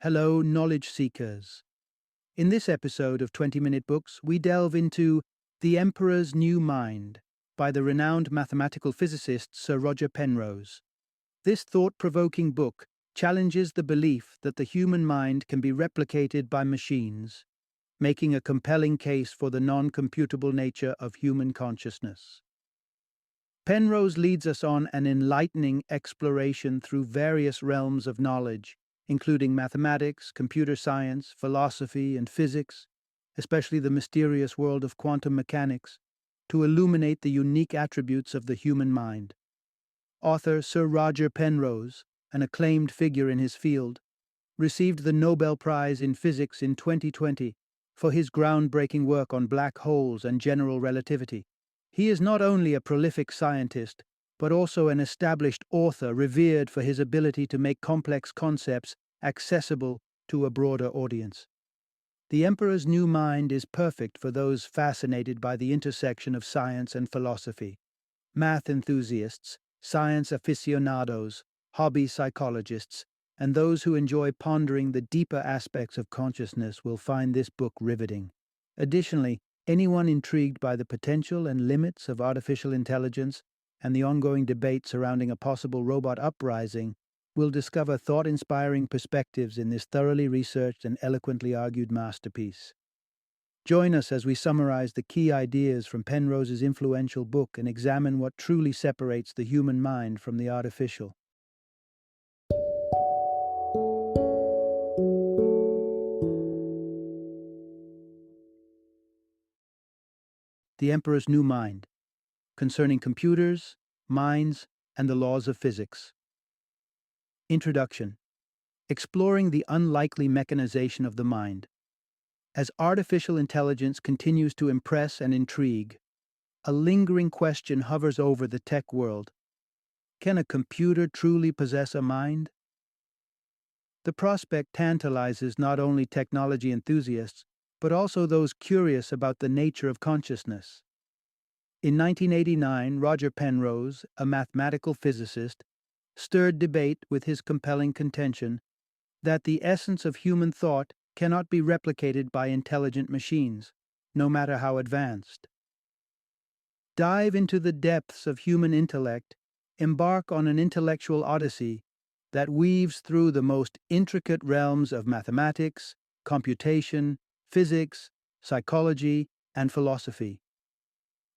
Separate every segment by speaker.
Speaker 1: Hello, knowledge seekers. In this episode of 20-Minute Books, we delve into The Emperor's New Mind by the renowned mathematical physicist Sir Roger Penrose. This thought-provoking book challenges the belief that the human mind can be replicated by machines, making a compelling case for the non-computable nature of human consciousness. Penrose leads us on an enlightening exploration through various realms of knowledge, including mathematics, computer science, philosophy, and physics, especially the mysterious world of quantum mechanics, to illuminate the unique attributes of the human mind. Author Sir Roger Penrose, an acclaimed figure in his field, received the Nobel Prize in Physics in 2020 for his groundbreaking work on black holes and general relativity. He is not only a prolific scientist, but also an established author revered for his ability to make complex concepts accessible to a broader audience. The Emperor's New Mind is perfect for those fascinated by the intersection of science and philosophy. Math enthusiasts, science aficionados, hobby psychologists, and those who enjoy pondering the deeper aspects of consciousness will find this book riveting. Additionally, anyone intrigued by the potential and limits of artificial intelligence and the ongoing debate surrounding a possible robot uprising will discover thought-inspiring perspectives in this thoroughly researched and eloquently argued masterpiece. Join us as we summarize the key ideas from Penrose's influential book and examine what truly separates the human mind from the artificial. The Emperor's New Mind, concerning computers, minds, and the laws of physics. Introduction. Exploring the unlikely mechanization of the mind. As artificial intelligence continues to impress and intrigue, a lingering question hovers over the tech world. Can a computer truly possess a mind? The prospect tantalizes not only technology enthusiasts, but also those curious about the nature of consciousness. In 1989, Roger Penrose, a mathematical physicist, stirred debate with his compelling contention that the essence of human thought cannot be replicated by intelligent machines, no matter how advanced. Dive into the depths of human intellect, embark on an intellectual odyssey that weaves through the most intricate realms of mathematics, computation, physics, psychology, and philosophy.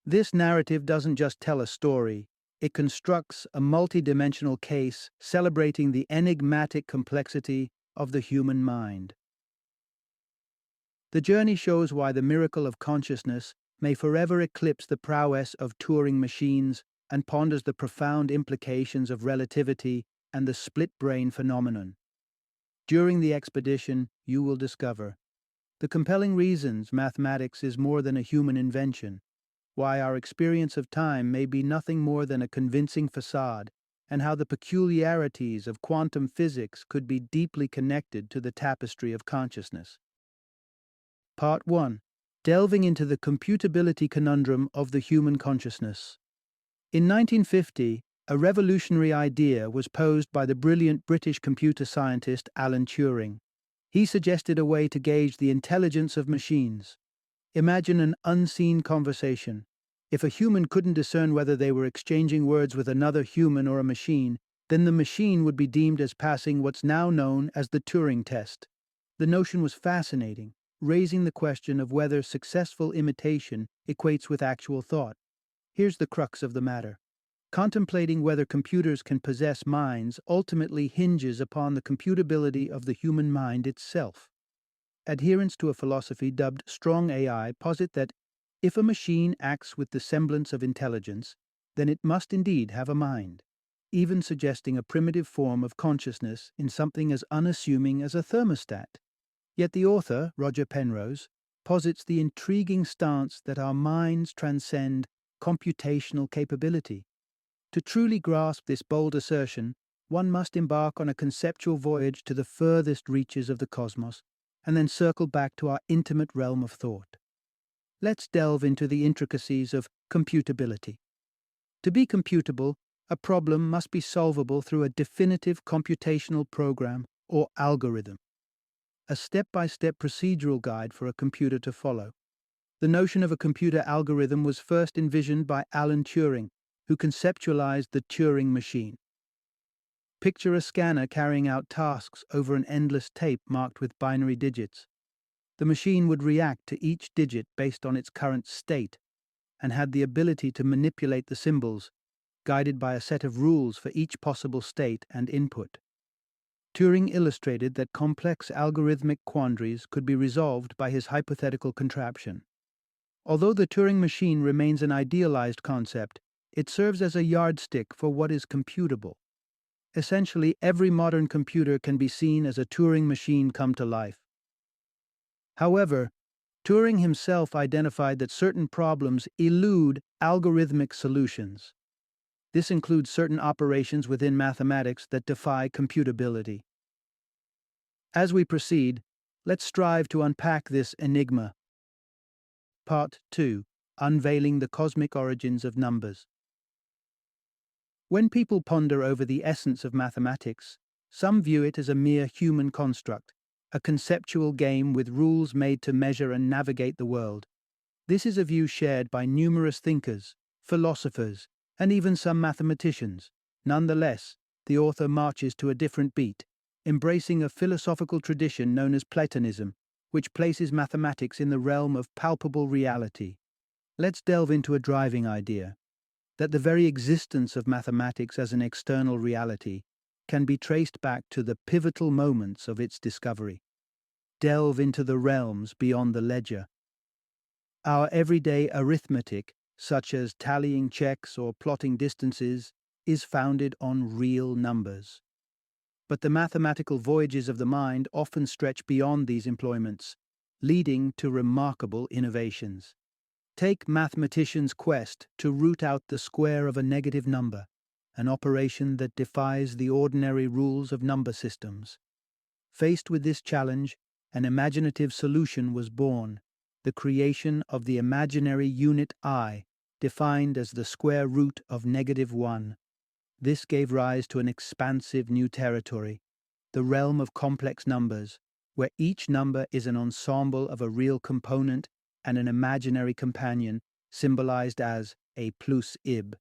Speaker 1: This narrative doesn't just tell a story, it constructs a multidimensional case celebrating the enigmatic complexity of the human mind. The journey shows why the miracle of consciousness may forever eclipse the prowess of Turing machines and ponders the profound implications of relativity and the split-brain phenomenon. During the expedition, you will discover the compelling reasons mathematics is more than a human invention, why our experience of time may be nothing more than a convincing facade, and how the peculiarities of quantum physics could be deeply connected to the tapestry of consciousness. Part 1. Delving into the computability conundrum of the human consciousness. In 1950, a revolutionary idea was posed by the brilliant British computer scientist Alan Turing. He suggested a way to gauge the intelligence of machines. Imagine an unseen conversation. If a human couldn't discern whether they were exchanging words with another human or a machine, then the machine would be deemed as passing what's now known as the Turing test. The notion was fascinating, raising the question of whether successful imitation equates with actual thought. Here's the crux of the matter. Contemplating whether computers can possess minds ultimately hinges upon the computability of the human mind itself. Adherents to a philosophy dubbed strong AI posit that if a machine acts with the semblance of intelligence, then it must indeed have a mind, even suggesting a primitive form of consciousness in something as unassuming as a thermostat. Yet the author, Roger Penrose, posits the intriguing stance that our minds transcend computational capability. To truly grasp this bold assertion, one must embark on a conceptual voyage to the furthest reaches of the cosmos, and then circle back to our intimate realm of thought. Let's delve into the intricacies of computability. To be computable, a problem must be solvable through a definitive computational program or algorithm. a step-by-step procedural guide for a computer to follow. The notion of a computer algorithm was first envisioned by Alan Turing, who conceptualized the Turing machine. Picture a scanner carrying out tasks over an endless tape marked with binary digits. The machine would react to each digit based on its current state and had the ability to manipulate the symbols, guided by a set of rules for each possible state and input. Turing illustrated that complex algorithmic quandaries could be resolved by his hypothetical contraption. Although the Turing machine remains an idealized concept, it serves as a yardstick for what is computable. Essentially, every modern computer can be seen as a Turing machine come to life. However, Turing himself identified that certain problems elude algorithmic solutions. This includes certain operations within mathematics that defy computability. As we proceed, let's strive to unpack this enigma. Part 2. Unveiling the cosmic origins of numbers. When people ponder over the essence of mathematics, some view it as a mere human construct, a conceptual game with rules made to measure and navigate the world. This is a view shared by numerous thinkers, philosophers, and even some mathematicians. Nonetheless, the author marches to a different beat, embracing a philosophical tradition known as Platonism, which places mathematics in the realm of palpable reality. Let's delve into a driving idea, that the very existence of mathematics as an external reality can be traced back to the pivotal moments of its discovery. Delve into the realms beyond the ledger. Our everyday arithmetic, such as tallying checks or plotting distances, is founded on real numbers. But the mathematical voyages of the mind often stretch beyond these employments, leading to remarkable innovations. Take mathematicians' quest to root out the square of a negative number, an operation that defies the ordinary rules of number systems. Faced with this challenge, an imaginative solution was born, the creation of the imaginary unit I, defined as the square root of -1. This gave rise to an expansive new territory, the realm of complex numbers, where each number is an ensemble of a real component and an imaginary companion, symbolized as a plus ib.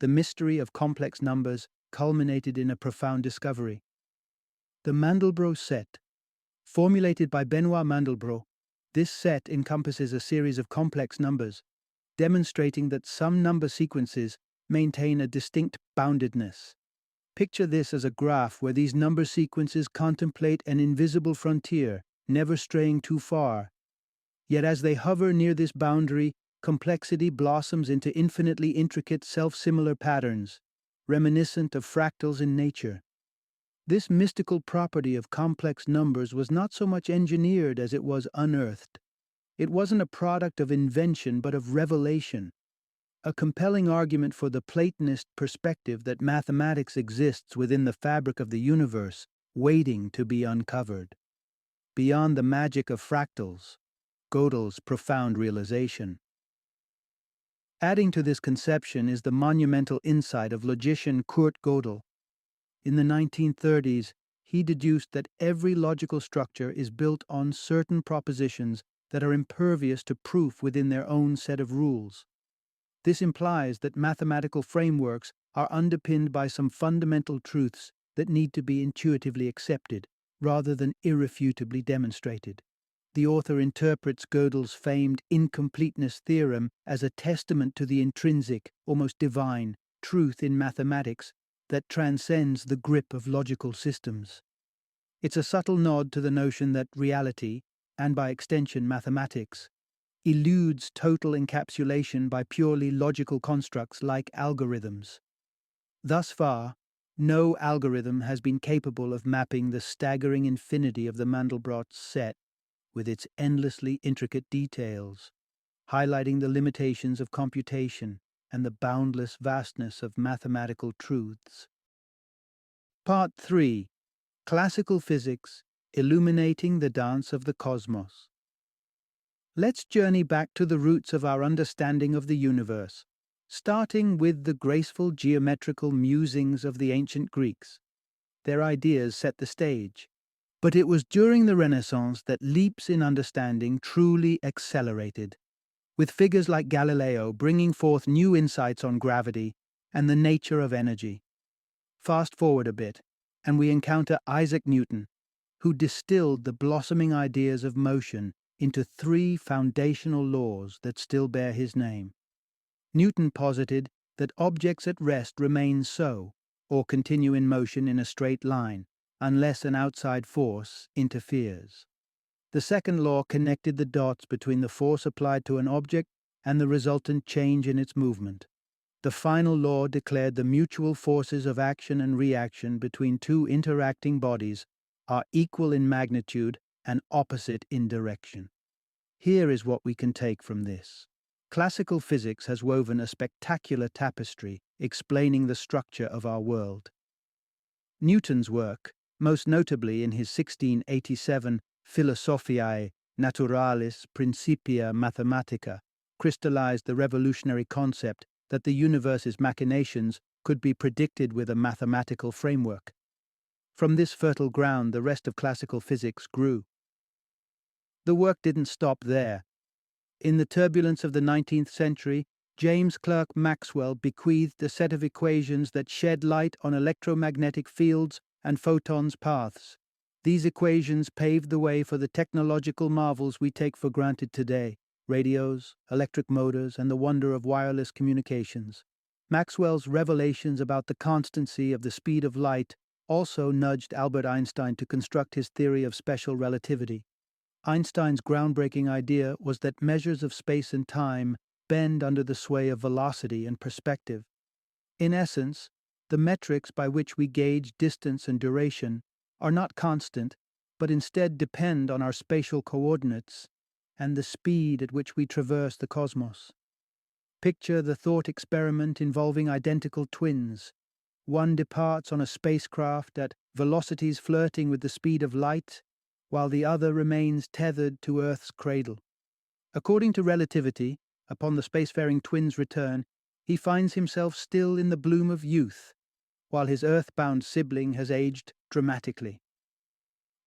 Speaker 1: The mystery of complex numbers culminated in a profound discovery. The Mandelbrot set. Formulated by Benoit Mandelbrot, this set encompasses a series of complex numbers, demonstrating that some number sequences maintain a distinct boundedness. Picture this as a graph where these number sequences contemplate an invisible frontier, never straying too far. Yet as they hover near this boundary, complexity blossoms into infinitely intricate self-similar patterns, reminiscent of fractals in nature. This mystical property of complex numbers was not so much engineered as it was unearthed. It wasn't a product of invention but of revelation, a compelling argument for the Platonist perspective that mathematics exists within the fabric of the universe, waiting to be uncovered. Beyond the magic of fractals, Gödel's profound realization. Adding to this conception is the monumental insight of logician Kurt Gödel. In the 1930s, he deduced that every logical structure is built on certain propositions that are impervious to proof within their own set of rules. This implies that mathematical frameworks are underpinned by some fundamental truths that need to be intuitively accepted, rather than irrefutably demonstrated. The author interprets Gödel's famed incompleteness theorem as a testament to the intrinsic, almost divine, truth in mathematics that transcends the grip of logical systems. It's a subtle nod to the notion that reality, and by extension mathematics, eludes total encapsulation by purely logical constructs like algorithms. Thus far, no algorithm has been capable of mapping the staggering infinity of the Mandelbrot set with its endlessly intricate details, highlighting the limitations of computation and the boundless vastness of mathematical truths. Part 3. Classical Physics, Illuminating the Dance of the Cosmos. Let's journey back to the roots of our understanding of the universe, starting with the graceful geometrical musings of the ancient Greeks. Their ideas set the stage. But it was during the Renaissance that leaps in understanding truly accelerated, with figures like Galileo bringing forth new insights on gravity and the nature of energy. Fast forward a bit, and we encounter Isaac Newton, who distilled the blossoming ideas of motion into three foundational laws that still bear his name. Newton posited that objects at rest remain so, or continue in motion in a straight line, unless an outside force interferes. The second law connected the dots between the force applied to an object and the resultant change in its movement. The final law declared the mutual forces of action and reaction between two interacting bodies are equal in magnitude and opposite in direction. Here is what we can take from this. Classical physics has woven a spectacular tapestry explaining the structure of our world. Newton's work, most notably in his 1687 Philosophiae Naturalis Principia Mathematica, crystallized the revolutionary concept that the universe's machinations could be predicted with a mathematical framework. From this fertile ground, the rest of classical physics grew. The work didn't stop there. In the turbulence of the 19th century, James Clerk Maxwell bequeathed a set of equations that shed light on electromagnetic fields and photons' paths. These equations paved the way for the technological marvels we take for granted today: radios, electric motors, and the wonder of wireless communications. Maxwell's revelations about the constancy of the speed of light also nudged Albert Einstein to construct his theory of special relativity. Einstein's groundbreaking idea was that measures of space and time bend under the sway of velocity and perspective. In essence, the metrics by which we gauge distance and duration are not constant, but instead depend on our spatial coordinates and the speed at which we traverse the cosmos. Picture the thought experiment involving identical twins. One departs on a spacecraft at velocities flirting with the speed of light, while the other remains tethered to Earth's cradle. According to relativity, upon the spacefaring twin's return, he finds himself still in the bloom of youth, while his earthbound sibling has aged dramatically.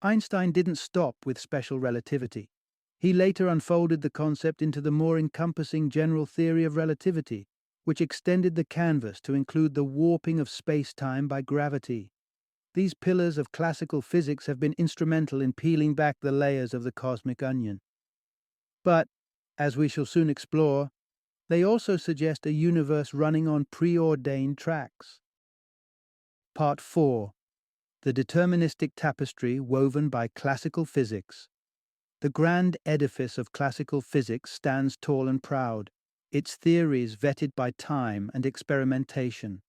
Speaker 1: Einstein didn't stop with special relativity. He later unfolded the concept into the more encompassing general theory of relativity, which extended the canvas to include the warping of space-time by gravity. These pillars of classical physics have been instrumental in peeling back the layers of the cosmic onion. But, as we shall soon explore, they also suggest a universe running on preordained tracks. Part 4. The deterministic tapestry woven by classical physics. The grand edifice of classical physics stands tall and proud, its theories vetted by time and experimentation.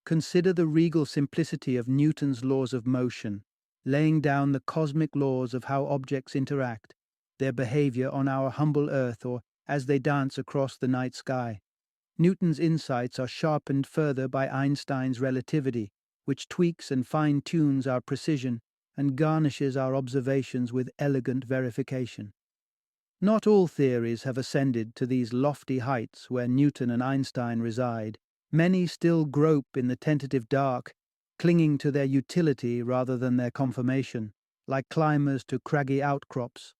Speaker 1: Consider the regal simplicity of Newton's laws of motion, laying down the cosmic laws of how objects interact, their behavior on our humble earth or as they dance across the night sky. Newton's insights are sharpened further by Einstein's relativity, which tweaks and fine-tunes our precision and garnishes our observations with elegant verification. Not all theories have ascended to these lofty heights where Newton and Einstein reside. Many still grope in the tentative dark, clinging to their utility rather than their confirmation, like climbers to craggy outcrops.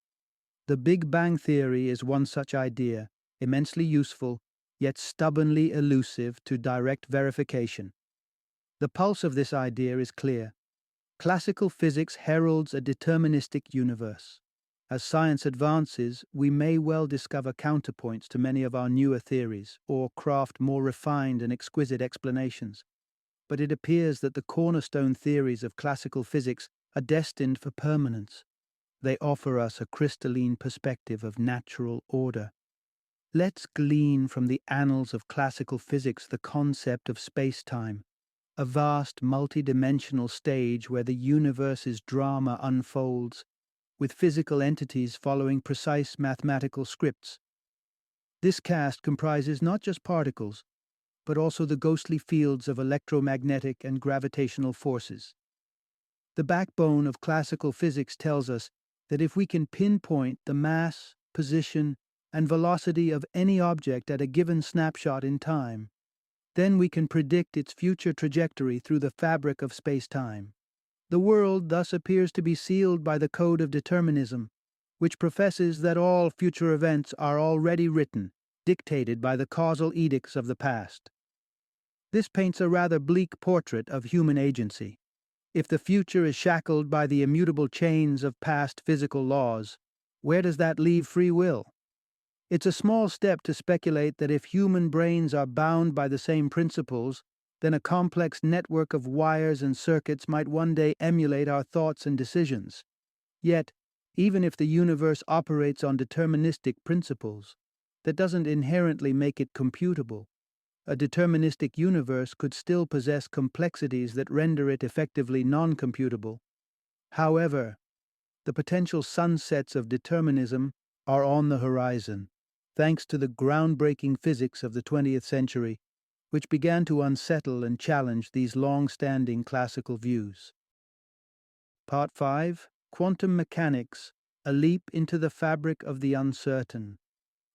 Speaker 1: The Big Bang theory is one such idea, immensely useful, yet stubbornly elusive to direct verification. The pulse of this idea is clear. Classical physics heralds a deterministic universe. As science advances, we may well discover counterpoints to many of our newer theories, or craft more refined and exquisite explanations. But it appears that the cornerstone theories of classical physics are destined for permanence. They offer us a crystalline perspective of natural order. Let's glean from the annals of classical physics the concept of space-time, a vast multidimensional stage where the universe's drama unfolds, with physical entities following precise mathematical scripts. This cast comprises not just particles, but also the ghostly fields of electromagnetic and gravitational forces. The backbone of classical physics tells us that if we can pinpoint the mass, position, and velocity of any object at a given snapshot in time, then we can predict its future trajectory through the fabric of space-time. The world thus appears to be sealed by the code of determinism, which professes that all future events are already written, dictated by the causal edicts of the past. This paints a rather bleak portrait of human agency. If the future is shackled by the immutable chains of past physical laws, where does that leave free will? It's a small step to speculate that if human brains are bound by the same principles, then a complex network of wires and circuits might one day emulate our thoughts and decisions. Yet, even if the universe operates on deterministic principles, that doesn't inherently make it computable. A deterministic universe could still possess complexities that render it effectively non-computable. However, the potential sunsets of determinism are on the horizon, thanks to the groundbreaking physics of the 20th century, which began to unsettle and challenge these long-standing classical views. Part 5. Quantum Mechanics, a Leap into the Fabric of the Uncertain.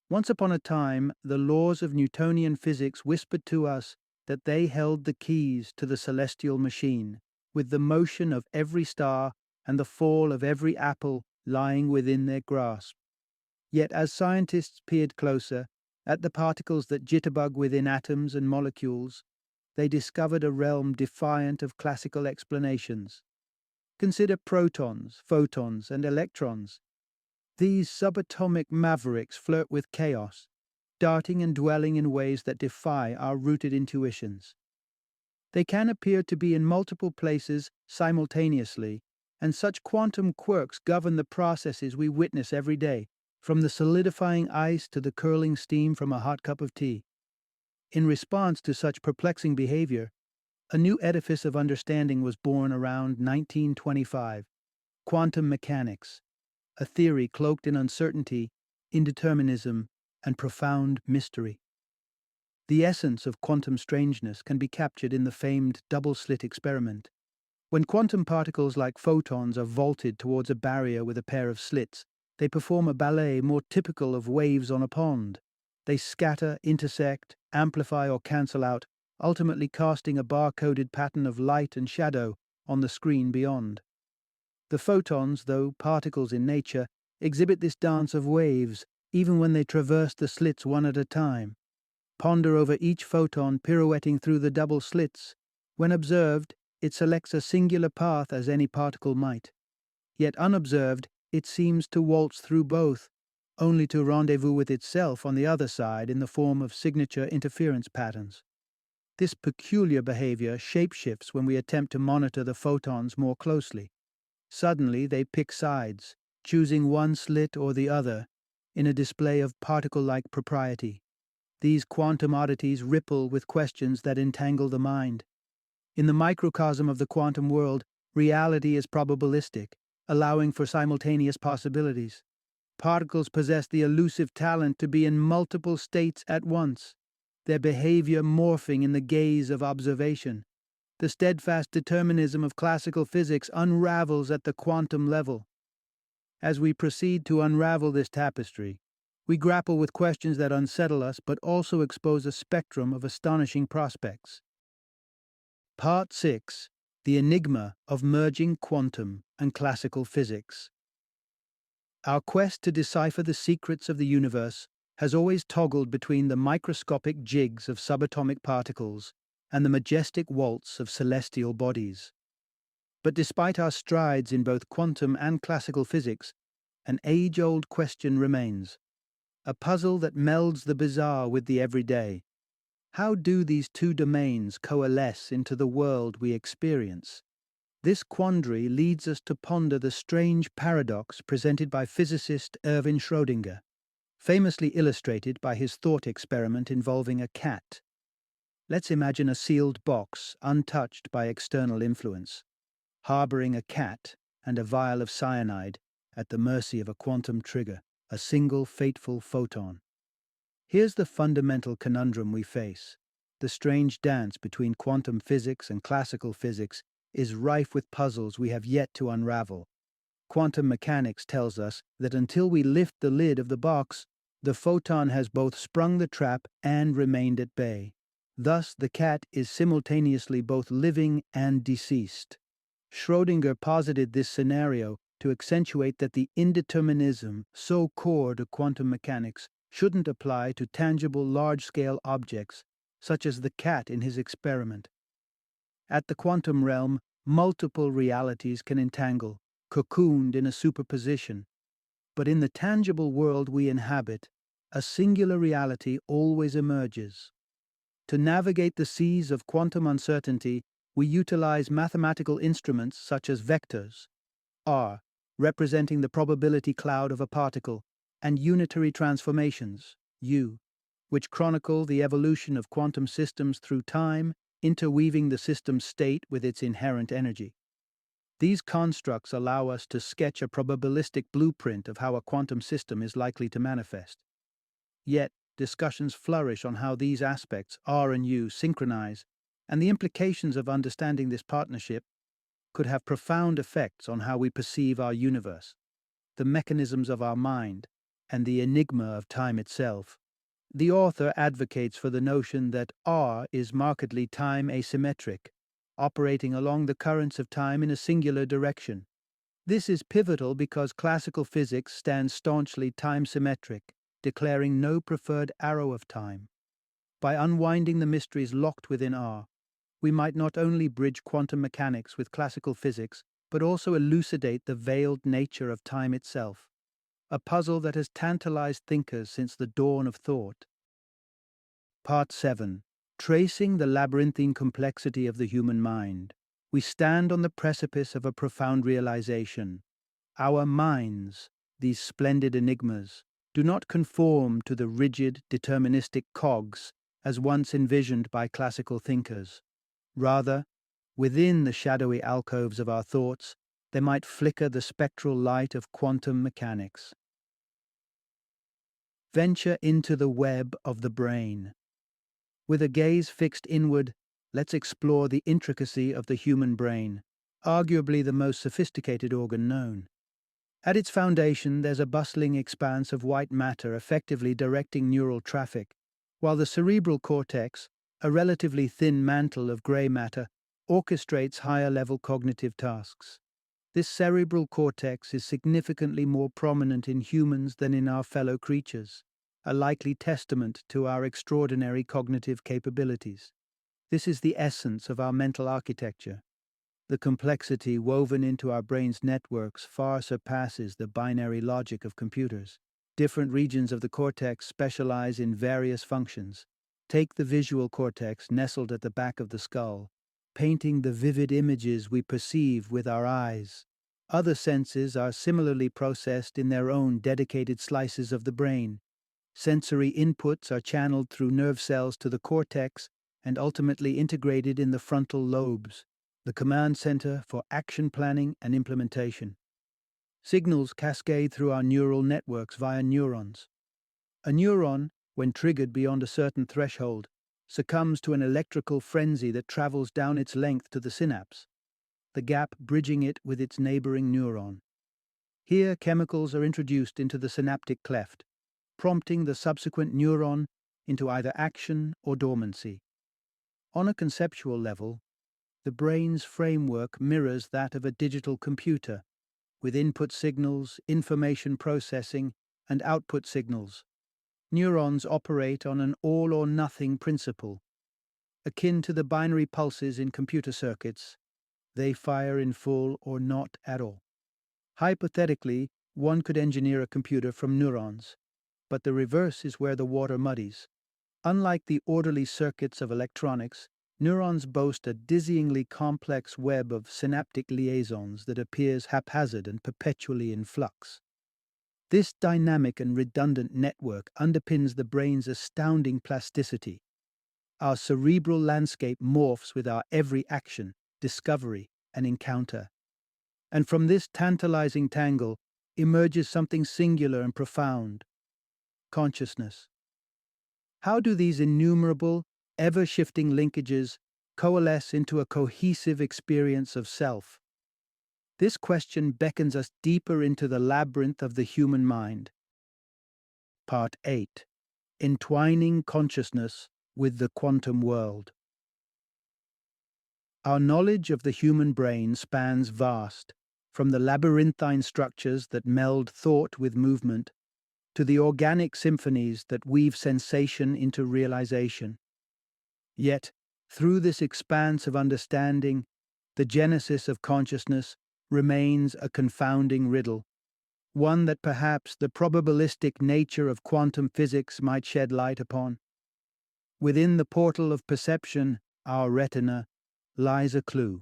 Speaker 1: Once upon a time, the laws of Newtonian physics whispered to us that they held the keys to the celestial machine, with the motion of every star and the fall of every apple lying within their grasp. Yet as scientists peered closer, at the particles that jitterbug within atoms and molecules, they discovered a realm defiant of classical explanations. Consider protons, photons, and electrons. These subatomic mavericks flirt with chaos, darting and dwelling in ways that defy our rooted intuitions. They can appear to be in multiple places simultaneously, and such quantum quirks govern the processes we witness every day, from the solidifying ice to the curling steam from a hot cup of tea. In response to such perplexing behavior, a new edifice of understanding was born around 1925, quantum mechanics, a theory cloaked in uncertainty, indeterminism, and profound mystery. The essence of quantum strangeness can be captured in the famed double-slit experiment. When quantum particles like photons are vaulted towards a barrier with a pair of slits, they perform a ballet more typical of waves on a pond. They scatter, intersect, amplify, or cancel out, ultimately casting a bar-coded pattern of light and shadow on the screen beyond. The photons, though particles in nature, exhibit this dance of waves, even when they traverse the slits one at a time. Ponder over each photon pirouetting through the double slits. When observed, it selects a singular path as any particle might. Yet unobserved, it seems to waltz through both, only to rendezvous with itself on the other side in the form of signature interference patterns. This peculiar behavior shapeshifts when we attempt to monitor the photons more closely. Suddenly, they pick sides, choosing one slit or the other, in a display of particle-like propriety. These quantum oddities ripple with questions that entangle the mind. In the microcosm of the quantum world, reality is probabilistic, allowing for simultaneous possibilities. Particles possess the elusive talent to be in multiple states at once, their behavior morphing in the gaze of observation. The steadfast determinism of classical physics unravels at the quantum level. As we proceed to unravel this tapestry, we grapple with questions that unsettle us but also expose a spectrum of astonishing prospects. Part 6. The Enigma of Merging Quantum and Classical Physics. Our quest to decipher the secrets of the universe has always toggled between the microscopic jigs of subatomic particles and the majestic waltz of celestial bodies. But despite our strides in both quantum and classical physics, an age-old question remains, a puzzle that melds the bizarre with the everyday. How do these two domains coalesce into the world we experience? This quandary leads us to ponder the strange paradox presented by physicist Erwin Schrödinger, famously illustrated by his thought experiment involving a cat. Let's imagine a sealed box, untouched by external influence, harboring a cat and a vial of cyanide at the mercy of a quantum trigger, a single fateful photon. Here's the fundamental conundrum we face. The strange dance between quantum physics and classical physics is rife with puzzles we have yet to unravel. Quantum mechanics tells us that until we lift the lid of the box, the photon has both sprung the trap and remained at bay. Thus, the cat is simultaneously both living and deceased. Schrödinger posited this scenario to accentuate that the indeterminism so core to quantum mechanics shouldn't apply to tangible large-scale objects, such as the cat in his experiment. At the quantum realm, multiple realities can entangle, cocooned in a superposition. But in the tangible world we inhabit, a singular reality always emerges. To navigate the seas of quantum uncertainty, we utilize mathematical instruments such as vectors, R, representing the probability cloud of a particle, and unitary transformations, U, which chronicle the evolution of quantum systems through time, interweaving the system's state with its inherent energy. These constructs allow us to sketch a probabilistic blueprint of how a quantum system is likely to manifest. Yet, discussions flourish on how these aspects, R and U, synchronize, and the implications of understanding this partnership could have profound effects on how we perceive our universe, the mechanisms of our mind, and the enigma of time itself. The author advocates for the notion that R is markedly time asymmetric, operating along the currents of time in a singular direction. This is pivotal because classical physics stands staunchly time-symmetric, declaring no preferred arrow of time. By unwinding the mysteries locked within R, we might not only bridge quantum mechanics with classical physics, but also elucidate the veiled nature of time itself, a puzzle that has tantalized thinkers since the dawn of thought. Part 7. Tracing the labyrinthine complexity of the human mind. We stand on the precipice of a profound realization. Our minds, these splendid enigmas, do not conform to the rigid, deterministic cogs as once envisioned by classical thinkers. Rather, within the shadowy alcoves of our thoughts, there might flicker the spectral light of quantum mechanics. Venture into the web of the brain. With a gaze fixed inward, let's explore the intricacy of the human brain, arguably the most sophisticated organ known. At its foundation, there's a bustling expanse of white matter effectively directing neural traffic, while the cerebral cortex, a relatively thin mantle of gray matter, orchestrates higher-level cognitive tasks. This cerebral cortex is significantly more prominent in humans than in our fellow creatures, a likely testament to our extraordinary cognitive capabilities. This is the essence of our mental architecture. The complexity woven into our brain's networks far surpasses the binary logic of computers. Different regions of the cortex specialize in various functions. Take the visual cortex nestled at the back of the skull, painting the vivid images we perceive with our eyes. Other senses are similarly processed in their own dedicated slices of the brain. Sensory inputs are channeled through nerve cells to the cortex and ultimately integrated in the frontal lobes, the command center for action planning and implementation. Signals cascade through our neural networks via neurons. A neuron, when triggered beyond a certain threshold, succumbs to an electrical frenzy that travels down its length to the synapse, the gap bridging it with its neighboring neuron. Here, chemicals are introduced into the synaptic cleft, prompting the subsequent neuron into either action or dormancy. On a conceptual level, the brain's framework mirrors that of a digital computer, with input signals, information processing, and output signals. Neurons operate on an all-or-nothing principle. Akin to the binary pulses in computer circuits, they fire in full or not at all. Hypothetically, one could engineer a computer from neurons, but the reverse is where the water muddies. Unlike the orderly circuits of electronics, neurons boast a dizzyingly complex web of synaptic liaisons that appears haphazard and perpetually in flux. This dynamic and redundant network underpins the brain's astounding plasticity. Our cerebral landscape morphs with our every action, discovery, and encounter. And from this tantalizing tangle emerges something singular and profound: consciousness. How do these innumerable, ever-shifting linkages coalesce into a cohesive experience of self? This question beckons us deeper into the labyrinth of the human mind. Part 8. Entwining consciousness with the quantum world. Our knowledge of the human brain spans vast, from the labyrinthine structures that meld thought with movement to the organic symphonies that weave sensation into realization. Yet, through this expanse of understanding, the genesis of consciousness remains a confounding riddle, one that perhaps the probabilistic nature of quantum physics might shed light upon. Within the portal of perception, our retina, lies a clue.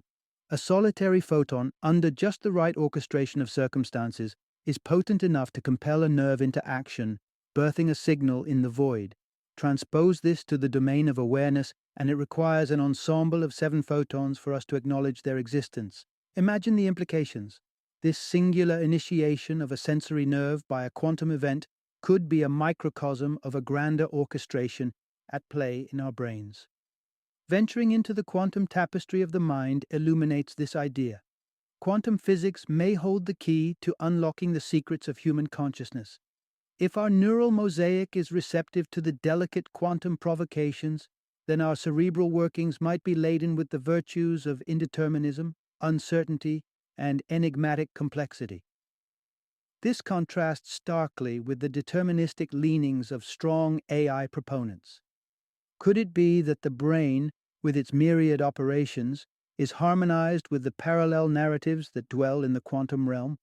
Speaker 1: A solitary photon, under just the right orchestration of circumstances, is potent enough to compel a nerve into action, birthing a signal in the void. Transpose this to the domain of awareness, and it requires an ensemble of 7 photons for us to acknowledge their existence. Imagine the implications. This singular initiation of a sensory nerve by a quantum event could be a microcosm of a grander orchestration at play in our brains. Venturing into the quantum tapestry of the mind illuminates this idea. Quantum physics may hold the key to unlocking the secrets of human consciousness. If our neural mosaic is receptive to the delicate quantum provocations, then our cerebral workings might be laden with the virtues of indeterminism, uncertainty, and enigmatic complexity. This contrasts starkly with the deterministic leanings of strong AI proponents. Could it be that the brain, with its myriad operations, is harmonized with the parallel narratives that dwell in the quantum realm?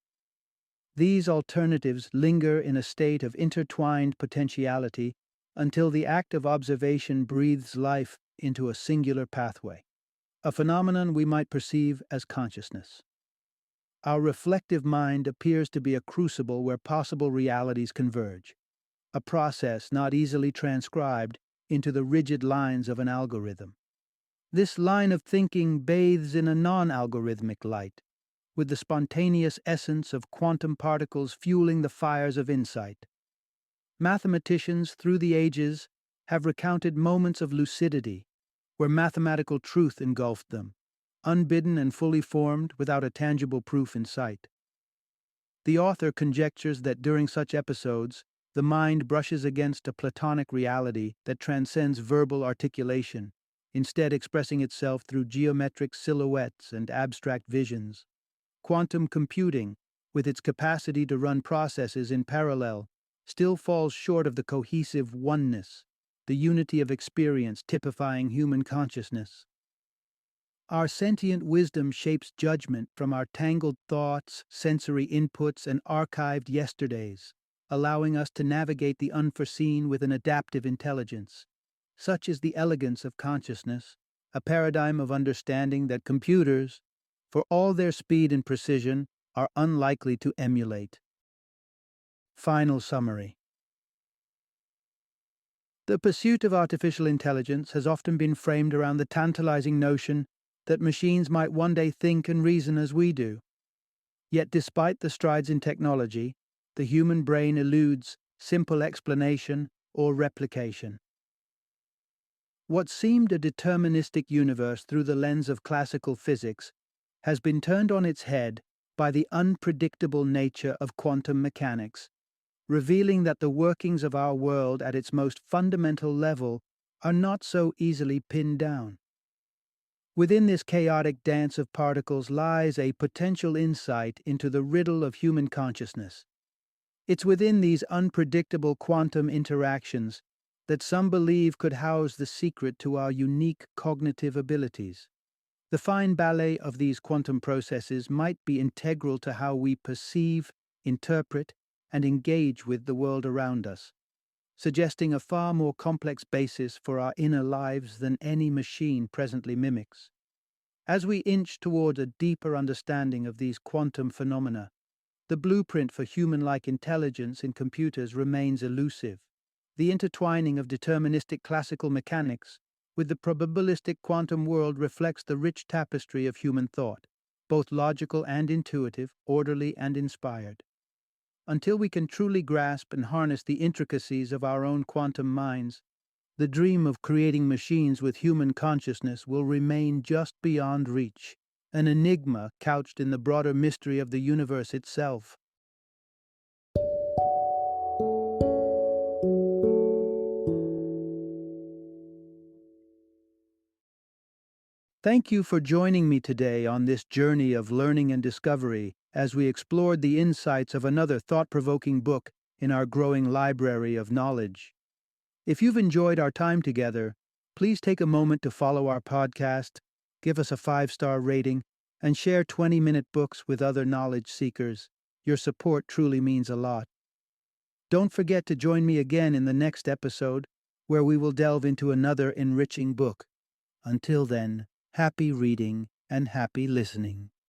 Speaker 1: These alternatives linger in a state of intertwined potentiality until the act of observation breathes life into a singular pathway, a phenomenon we might perceive as consciousness. Our reflective mind appears to be a crucible where possible realities converge, a process not easily transcribed into the rigid lines of an algorithm. This line of thinking bathes in a non-algorithmic light, with the spontaneous essence of quantum particles fueling the fires of insight. Mathematicians through the ages have recounted moments of lucidity where mathematical truth engulfed them, unbidden and fully formed without a tangible proof in sight. The author conjectures that during such episodes, the mind brushes against a Platonic reality that transcends verbal articulation, instead expressing itself through geometric silhouettes and abstract visions. Quantum computing, with its capacity to run processes in parallel, still falls short of the cohesive oneness, the unity of experience typifying human consciousness. Our sentient wisdom shapes judgment from our tangled thoughts, sensory inputs, and archived yesterdays, allowing us to navigate the unforeseen with an adaptive intelligence. Such is the elegance of consciousness, a paradigm of understanding that computers, for all their speed and precision, are unlikely to emulate. Final summary. The pursuit of artificial intelligence has often been framed around the tantalizing notion that machines might one day think and reason as we do. Yet despite the strides in technology, the human brain eludes simple explanation or replication. What seemed a deterministic universe through the lens of classical physics has been turned on its head by the unpredictable nature of quantum mechanics, revealing that the workings of our world at its most fundamental level are not so easily pinned down. Within this chaotic dance of particles lies a potential insight into the riddle of human consciousness. It's within these unpredictable quantum interactions that some believe could house the secret to our unique cognitive abilities. The fine ballet of these quantum processes might be integral to how we perceive, interpret, and engage with the world around us, suggesting a far more complex basis for our inner lives than any machine presently mimics. As we inch toward a deeper understanding of these quantum phenomena, the blueprint for human-like intelligence in computers remains elusive. The intertwining of deterministic classical mechanics with the probabilistic quantum world reflects the rich tapestry of human thought, both logical and intuitive, orderly and inspired. Until we can truly grasp and harness the intricacies of our own quantum minds, the dream of creating machines with human consciousness will remain just beyond reach, an enigma couched in the broader mystery of the universe itself. Thank you for joining me today on this journey of learning and discovery as we explored the insights of another thought-provoking book in our growing library of knowledge. If you've enjoyed our time together, please take a moment to follow our podcast, give us a 5-star rating, and share 20-minute books with other knowledge seekers. Your support truly means a lot. Don't forget to join me again in the next episode, where we will delve into another enriching book. Until then, happy reading and happy listening.